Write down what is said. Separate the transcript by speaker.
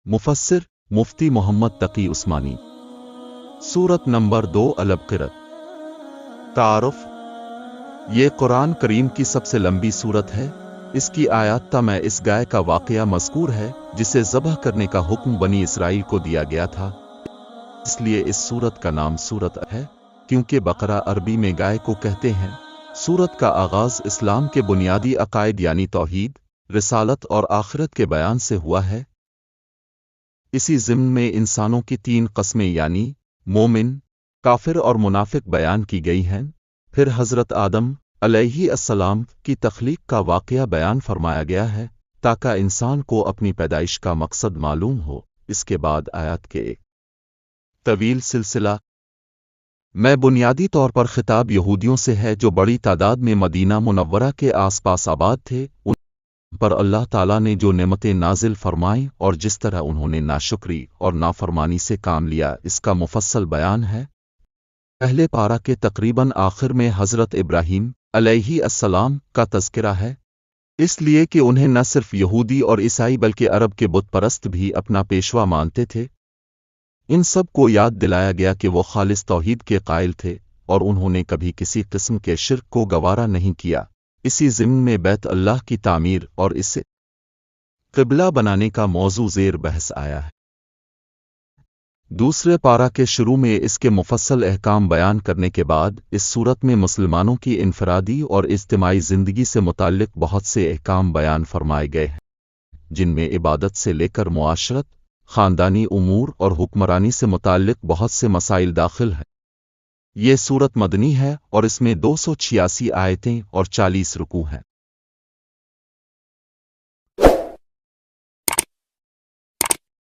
Speaker 1: मुफस्सिर मुफ्ती मोहम्मद तकी उस्मानी। सूरत number 2 अल-बक़रह। तारुफ, ये कुरान करीम की सबसे लंबी सूरत है। इसकी आयत में इस गाय का वाक़या मज़कूर है जिसे ज़बह करने का हुक्म बनी इसराइल को दिया गया था। इसलिए इस सूरत का नाम सूरत है, क्योंकि बकरा अरबी में गाय को कहते हैं। सूरत का आगाज़ इस्लाम के बुनियादी अक़ायद यानी तौहीद, रिसालत और आखिरत के बयान से हुआ है। इसी ज़िम्न में इंसानों की 3 क़स्में यानी मोमिन, काफिर और मुनाफिक बयान की गई हैं। फिर हज़रत आदम अलैहिस्सलाम की तख्लीक का वाक़या बयान फरमाया गया है ताकि इंसान को अपनी पैदाइश का मकसद मालूम हो। इसके बाद आयत के एक तवील सिलसिला में बुनियादी तौर पर खिताब यहूदियों से है जो बड़ी तादाद में मदीना मुनव्वरा के आसपास आबाद थे। उन पर अल्लाह ताला ने जो नेमतें नाजिल फरमाईं और जिस तरह उन्होंने नाशुक्री और नाफरमानी से काम लिया, इसका मुफस्सल बयान है। पहले पारा के तकरीबन आखिर में हज़रत इब्राहीम अलैहिस्सलाम का तज़किरा है, इसलिए कि उन्हें न सिर्फ यहूदी और ईसाई बल्कि अरब के बुत परस्त भी अपना पेशवा मानते थे। इन सब को याद दिलाया गया कि वो खालिस तौहीद के कायल थे और उन्होंने कभी किसी किस्म के शिर्क को गवारा नहीं किया। इसी ज़िम्न में बैत अल्लाह की तामीर और इसे क़िबला बनाने का मौजू ज़ेर बहस आया है। दूसरे पारा के शुरू में इसके मुफस्सल अहकाम बयान करने के बाद इस सूरत में मुसलमानों की इनफरादी और इज्तिमाई ज़िंदगी से मुताल्लिक़ बहुत से अहकाम बयान फरमाए गए हैं, जिनमें इबादत से लेकर मुआशरत, ख़ानदानी उमूर और हुक्मरानी से मुताल्लिक़ बहुत से मसाइल दाखिल हैं। ये सूरत मदनी है और इसमें 286 आयतें और 40 रुकू हैं।